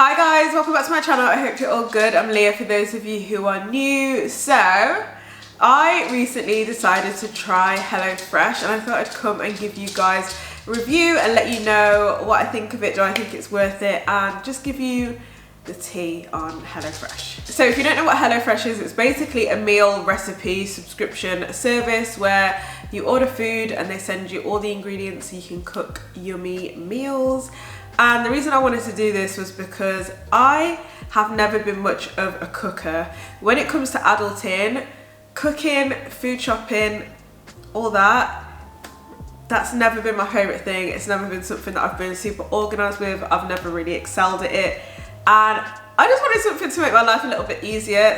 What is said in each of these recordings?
Hi guys, welcome back to my channel. I hope you're all good. I'm Leah for those of you who are new. So, I recently decided to try HelloFresh and I thought I'd come and give you guys a review and let you know what I think of it. Do I think it's worth it? And just give you the tea on HelloFresh. So if you don't know what HelloFresh is, it's basically a meal recipe subscription service where you order food and they send you all the ingredients so you can cook yummy meals. And the reason I wanted to do this was because I have never been much of a cooker. When it comes to adulting, cooking, food shopping, all that, that's never been my favourite thing. It's never been something that I've been super organised with. I've never really excelled at it. And I just wanted something to make my life a little bit easier,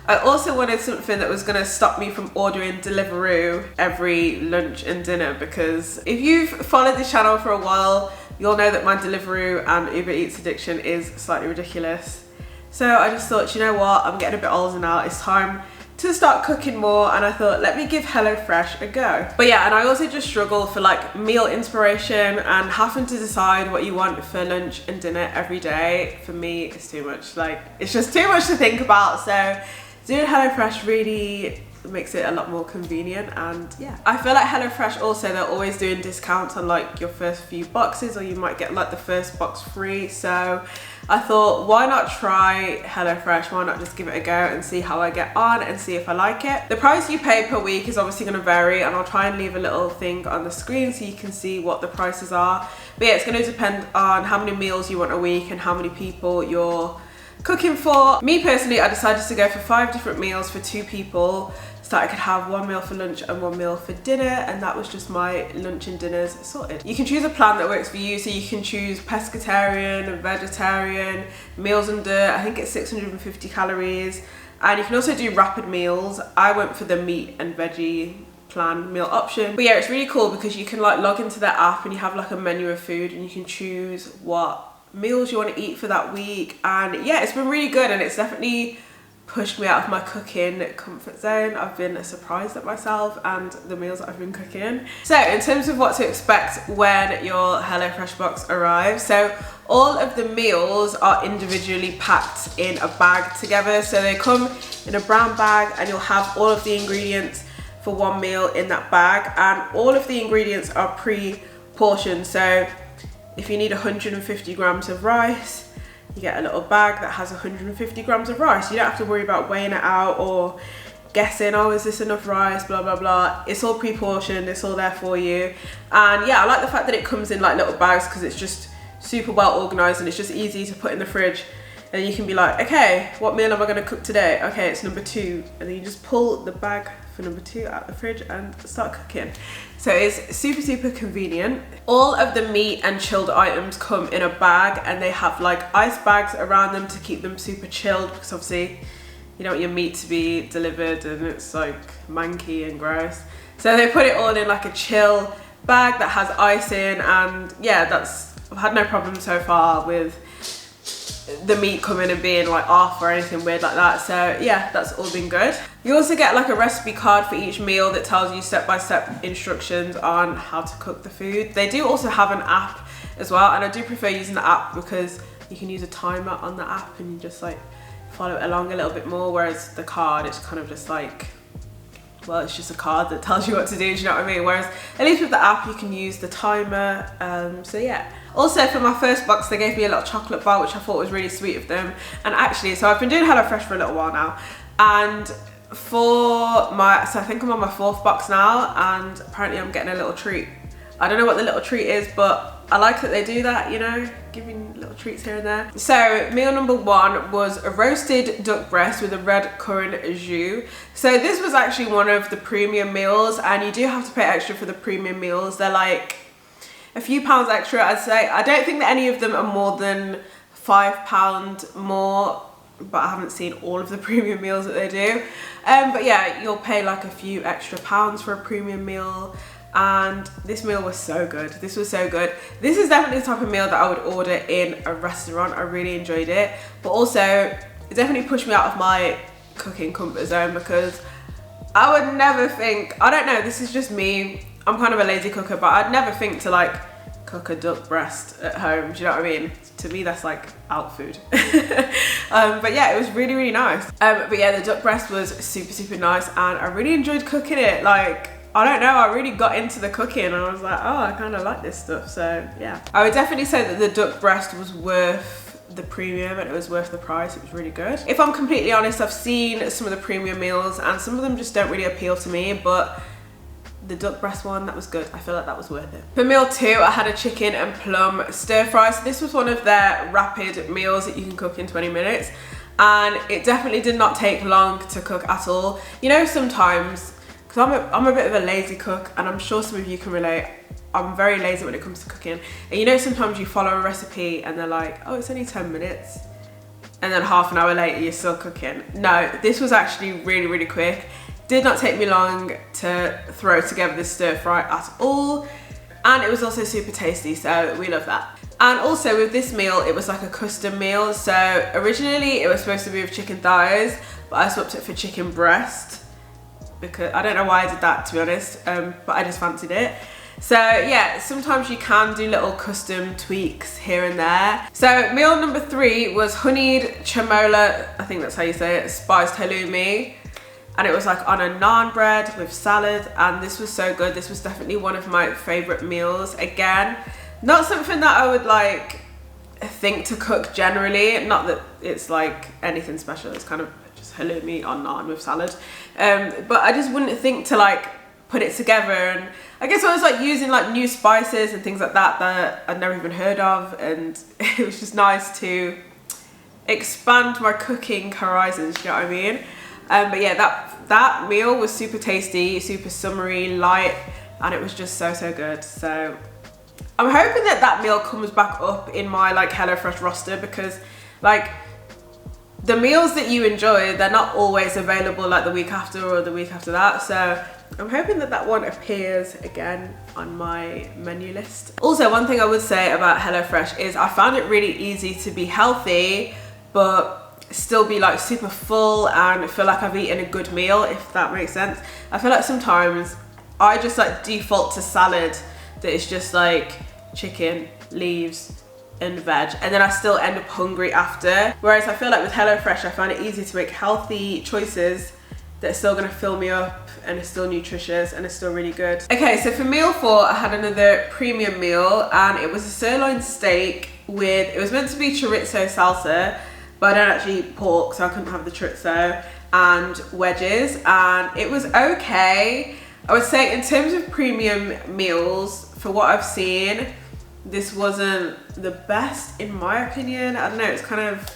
I also wanted something that was going to stop me from ordering Deliveroo every lunch and dinner, because if you've followed this channel for a while, you'll know that my Deliveroo and Uber Eats addiction is slightly ridiculous. So I just thought, you know what, I'm getting a bit older now, it's time to start cooking more, and I thought, let me give HelloFresh a go. But yeah, and I also just struggle for like meal inspiration, and having to decide what you want for lunch and dinner every day, for me, is too much. Like, it's just too much to think about. So doing HelloFresh really makes it a lot more convenient. And yeah, I feel like HelloFresh also, they're always doing discounts on like your first few boxes, or you might get like the first box free. So I thought, why not try HelloFresh? Why not just give it a go and see how I get on and see if I like it? The price you pay per week is obviously going to vary, and I'll try and leave a little thing on the screen so you can see what the prices are. But yeah, it's going to depend on how many meals you want a week and how many people you're cooking for. Me personally, I decided to go for 5 different meals for 2 people, so that I could have 1 meal for lunch and 1 meal for dinner, and that was just my lunch and dinners sorted. You can choose a plan that works for you, so you can choose pescatarian, vegetarian, meals under, I think it's 650 calories, and you can also do rapid meals. I went for the meat and veggie plan meal option. But yeah, it's really cool because you can like log into their app and you have like a menu of food and you can choose what meals you want to eat for that week. And yeah, it's been really good, and it's definitely pushed me out of my cooking comfort zone. I've been surprised at myself and the meals that I've been cooking. So in terms of what to expect when your HelloFresh box arrives, so all of the meals are individually packed in a bag together. So they come in a brown bag and you'll have all of the ingredients for 1 meal in that bag, and all of the ingredients are pre-portioned. So if you need 150 grams of rice, you get a little bag that has 150 grams of rice. You don't have to worry about weighing it out or guessing, oh, is this enough rice, blah, blah, blah. It's all pre-portioned, it's all there for you. And yeah, I like the fact that it comes in like little bags because it's just super well organized and it's just easy to put in the fridge. And you can be like, okay, what meal am I gonna cook today? Okay, it's number 2. And then you just pull the bag for number 2 out of the fridge and start cooking. So it's super, super convenient. All of the meat and chilled items come in a bag, and they have like ice bags around them to keep them super chilled, because obviously you don't want your meat to be delivered and it's like manky and gross. So they put it all in like a chill bag that has ice in, and yeah, I've had no problem so far with the meat coming and being like off or anything weird like that. So yeah, that's all been good. You also get like a recipe card for each meal that tells you step-by-step instructions on how to cook the food. They do also have an app as well, and I do prefer using the app because you can use a timer on the app and you just like follow it along a little bit more, whereas the card, it's kind of just like, well, it's just a card that tells you what to do, do you know what I mean? Whereas at least with the app you can use the timer. So yeah. Also for my first box, they gave me a little chocolate bar, which I thought was really sweet of them. And actually, so I've been doing HelloFresh for a little while now, and so I think I'm on my 4th box now, and apparently I'm getting a little treat. I don't know what the little treat is, but I like that they do that, you know, giving little treats here and there. So meal number 1 was a roasted duck breast with a red currant jus. So this was actually one of the premium meals, and you do have to pay extra for the premium meals. They're like a few pounds extra, I'd say. I don't think that any of them are more than £5 more, but I haven't seen all of the premium meals that they do. But yeah, you'll pay like a few extra pounds for a premium meal. And this meal was so good. This was so good. This is definitely the type of meal that I would order in a restaurant. I really enjoyed it. But also, it definitely pushed me out of my cooking comfort zone, because I would never think, I don't know, this is just me, I'm kind of a lazy cooker, but I'd never think to like cook a duck breast at home. Do you know what I mean? To me, that's like out food. But yeah, it was really, really nice. But yeah, the duck breast was super, super nice, and I really enjoyed cooking it. Like, I don't know, I really got into the cooking, and I was like, oh, I kind of like this stuff. So yeah, I would definitely say that the duck breast was worth the premium, and it was worth the price. It was really good. If I'm completely honest, I've seen some of the premium meals and some of them just don't really appeal to me, but the duck breast one, that was good. I feel like that was worth it. For meal 2, I had a chicken and plum stir fry. So this was one of their rapid meals that you can cook in 20 minutes, and it definitely did not take long to cook at all. You know, sometimes, because I'm a bit of a lazy cook, and I'm sure some of you can relate, I'm very lazy when it comes to cooking. And you know, sometimes you follow a recipe and they're like, oh, it's only 10 minutes. And then half an hour later, you're still cooking. No, this was actually really, really quick. Did not take me long to throw together this stir fry at all. And it was also super tasty, so we love that. And also with this meal, it was like a custom meal. So originally it was supposed to be with chicken thighs, but I swapped it for chicken breast, because I don't know why I did that, to be honest, but I just fancied it. So yeah, sometimes you can do little custom tweaks here and there. So meal number 3 was honeyed chamola, I think that's how you say it, spiced halloumi. And it was like on a naan bread with salad, and this was so good. This was definitely one of my favorite meals. Again, not something that I would like think to cook generally. Not that it's like anything special, it's kind of just halloumi on naan with salad. But I just wouldn't think to like put it together, and I guess I was like using like new spices and things like that that I'd never even heard of, and it was just nice to expand my cooking horizons, you know what I mean? But yeah, that meal was super tasty, super summery, light, and it was just so, so good. So I'm hoping that that meal comes back up in my like HelloFresh roster, because like the meals that you enjoy, they're not always available like the week after or the week after that. So I'm hoping that that one appears again on my menu list. Also, one thing I would say about HelloFresh is I found it really easy to be healthy, but still be like super full and feel like I've eaten a good meal, if that makes sense. I feel like sometimes I just like default to salad that is just like chicken, leaves and veg, and then I still end up hungry after. Whereas I feel like with HelloFresh, I find it easy to make healthy choices that are still gonna fill me up and are still nutritious and are still really good. Okay, so for meal 4, I had another premium meal, and it was a sirloin steak with, it was meant to be chorizo salsa, but I don't actually eat pork, so I couldn't have the chorizo, and wedges, and it was okay. I would say in terms of premium meals, for what I've seen, this wasn't the best in my opinion. I don't know, it's kind of,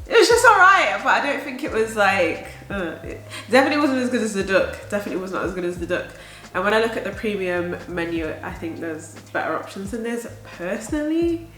it was just alright, but I don't think it was like, it definitely wasn't as good as the duck. Definitely was not as good as the duck. And when I look at the premium menu, I think there's better options than this, personally.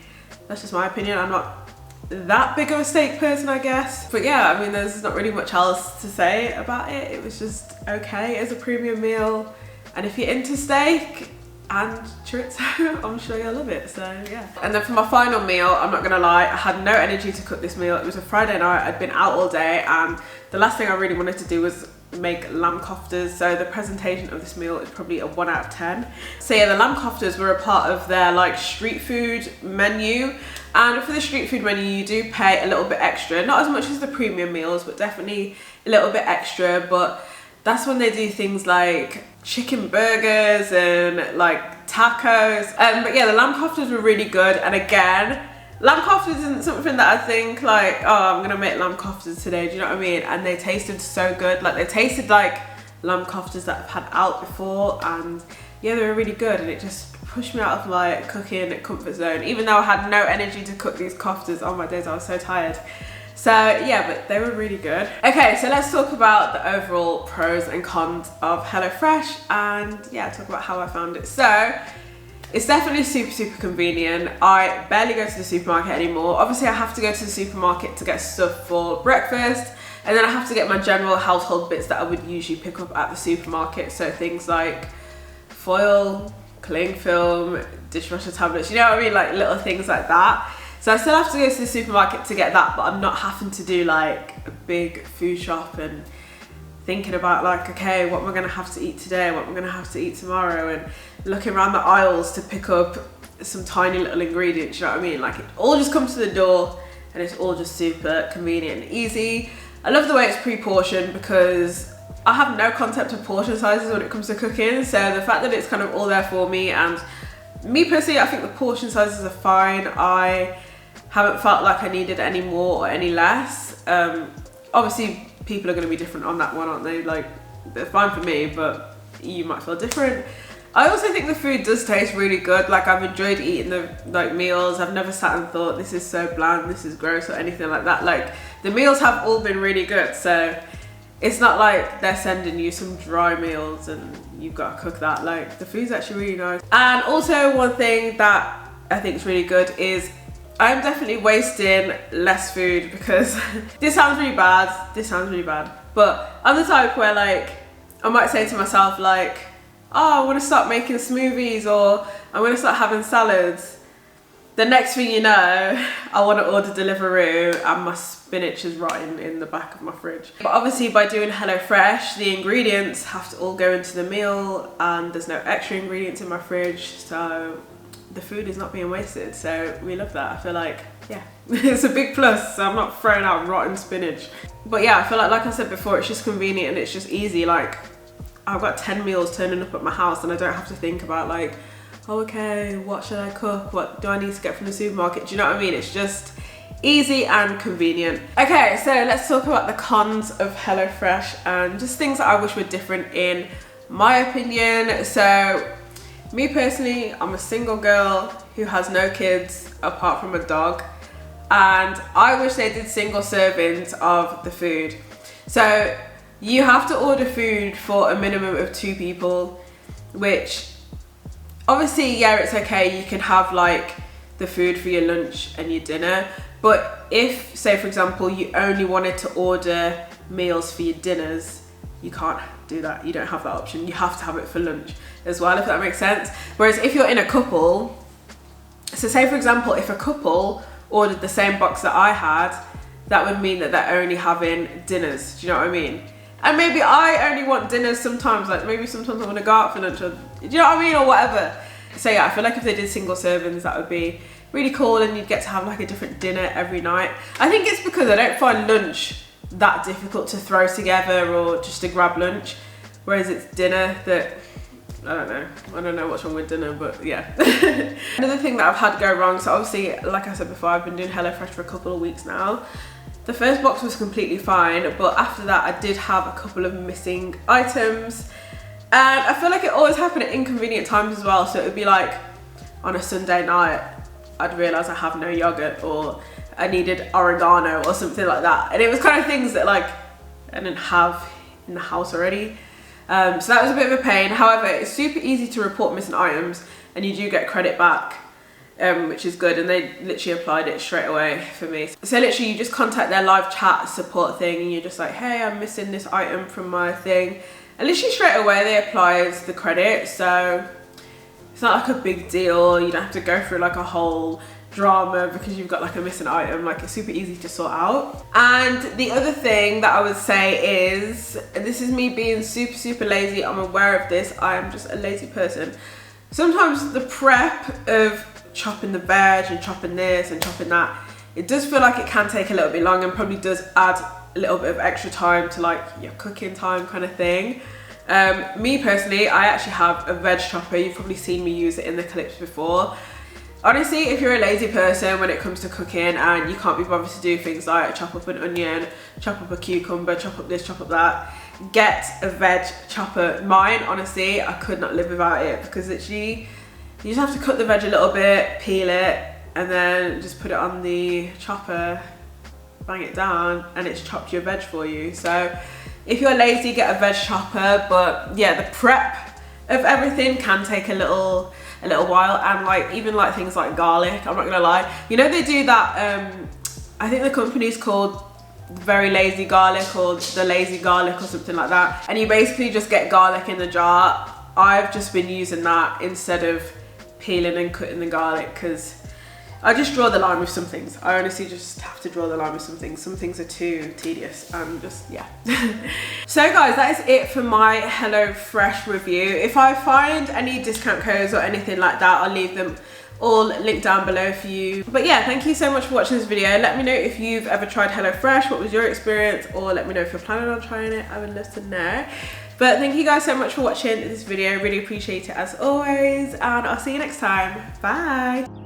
That's just my opinion. I'm not that big of a steak person, I guess. But yeah, I mean, there's not really much else to say about it. It was just okay as a premium meal. And if you're into steak and chorizo, I'm sure you'll love it, so yeah. And then for my final meal, I'm not gonna lie, I had no energy to cook this meal. It was a Friday night, I'd been out all day, and the last thing I really wanted to do was make lamb koftas, so the presentation of this meal is probably a 1 out of 10. So yeah, the lamb koftas were a part of their like street food menu, and for the street food menu you do pay a little bit extra, not as much as the premium meals, but definitely a little bit extra. But that's when they do things like chicken burgers and like tacos. But yeah, the lamb koftas were really good, and again, lamb koftas isn't something that I think like, oh, I'm gonna make lamb koftas today, do you know what I mean? And they tasted so good. Like, they tasted like lamb koftas that I've had out before, and yeah, they were really good, and it just pushed me out of my cooking comfort zone, even though I had no energy to cook these koftas. On my days, I was so tired. So yeah, but they were really good. Okay, so let's talk about the overall pros and cons of HelloFresh, and yeah, talk about how I found it. So it's definitely super, super convenient. I barely go to the supermarket anymore. Obviously, I have to go to the supermarket to get stuff for breakfast, and then I have to get my general household bits that I would usually pick up at the supermarket. So things like foil, cling film, dishwasher tablets, you know what I mean? Like little things like that. So I still have to go to the supermarket to get that, but I'm not having to do like a big food shop and thinking about like, okay, what am I gonna have to eat today? What am I gonna have to eat tomorrow? And looking around the aisles to pick up some tiny little ingredients, you know what I mean? Like it all just comes to the door and it's all just super convenient and easy. I love the way it's pre-portioned because I have no concept of portion sizes when it comes to cooking, so the fact that it's kind of all there for me, and me personally, I think the portion sizes are fine. I haven't felt like I needed any more or any less. Obviously people are going to be different on that one, aren't they? Like they're fine for me, but you might feel different. I also think the food does taste really good. Like I've enjoyed eating the like meals. I've never sat and thought this is so bland, this is gross or anything like that. Like the meals have all been really good, so it's not like they're sending you some dry meals and you've got to cook that. Like the food's actually really nice. And also one thing that I think is really good is I'm definitely wasting less food because this sounds really bad, but I'm the type where like I might say to myself like, oh, I want to start making smoothies or I want to start having salads. The next thing you know, I want to order Deliveroo and my spinach is rotting in the back of my fridge. But obviously by doing HelloFresh, the ingredients have to all go into the meal and there's no extra ingredients in my fridge, so the food is not being wasted. So we love that. I feel like, yeah, it's a big plus. So I'm not throwing out rotten spinach. But yeah, I feel like I said before, it's just convenient and it's just easy. Like I've got 10 meals turning up at my house and I don't have to think about like, oh, okay, what should I cook? What do I need to get from the supermarket? Do you know what I mean? It's just easy and convenient. Okay, so let's talk about the cons of HelloFresh and just things that I wish were different in my opinion. So me personally, I'm a single girl who has no kids apart from a dog, and I wish they did single servings of the food. So you have to order food for a minimum of 2 people, which obviously, yeah, it's okay. You can have like the food for your lunch and your dinner. But if, say for example, you only wanted to order meals for your dinners, you can't do that. You don't have that option. You have to have it for lunch as well, if that makes sense. Whereas if you're in a couple, so say for example, if a couple ordered the same box that I had, that would mean that they're only having dinners. Do you know what I mean? And maybe I only want dinners sometimes, like maybe sometimes I want to go out for lunch, or do you know what I mean, or whatever. So yeah, I feel like if they did single servings, that would be really cool and you'd get to have like a different dinner every night. I think it's because I don't find lunch that difficult to throw together or just to grab lunch, whereas it's dinner that, I don't know what's wrong with dinner, but yeah. Another thing that I've had go wrong, so obviously, like I said before, I've been doing HelloFresh for a couple of weeks now. The first box was completely fine, but after that I did have a couple of missing items. And I feel like it always happened at inconvenient times as well. So it would be like on a Sunday night, I'd realise I have no yogurt or I needed oregano or something like that. And it was kind of things that like I didn't have in the house already. So that was a bit of a pain. However, it's super easy to report missing items and you do get credit back, which is good. And they literally applied it straight away for me. So literally you just contact their live chat support thing and you're just like, hey, I'm missing this item from my thing. And literally straight away they applied the credit. So it's not like a big deal. You don't have to go through like a whole drama because you've got like a missing item. Like it's super easy to sort out. And the other thing that I would say is, and this is me being super lazy, I'm aware of this, I am just a lazy person. Sometimes the prep of chopping the veg and chopping this and chopping that, it does feel like it can take a little bit long and probably does add a little bit of extra time to like your cooking time kind of thing. Me personally, I actually have a veg chopper. You've probably seen me use it in the clips before. Honestly, if you're a lazy person when it comes to cooking and you can't be bothered to do things like chop up an onion, chop up a cucumber, chop up this, chop up that, get a veg chopper. Mine, honestly, I could not live without it because literally you just have to cut the veg a little bit, peel it, and then just put it on the chopper, bang it down, and it's chopped your veg for you. So if you're lazy, get a veg chopper. But yeah, the prep of everything can take a little while, and like even like things like garlic, I'm not gonna lie, you know they do that, I think the company's called Very Lazy Garlic or the Lazy Garlic or something like that, and you basically just get garlic in the jar. I've just been using that instead of peeling and cutting the garlic because I just draw the line with some things. I honestly just have to draw the line with some things. Some things are too tedious and just, yeah. So guys, that is it for my HelloFresh review. If I find any discount codes or anything like that, I'll leave them all linked down below for you. But yeah, thank you so much for watching this video. Let me know if you've ever tried HelloFresh, what was your experience, or let me know if you're planning on trying it. I would love to know. But thank you guys so much for watching this video. Really appreciate it as always, and I'll see you next time. Bye.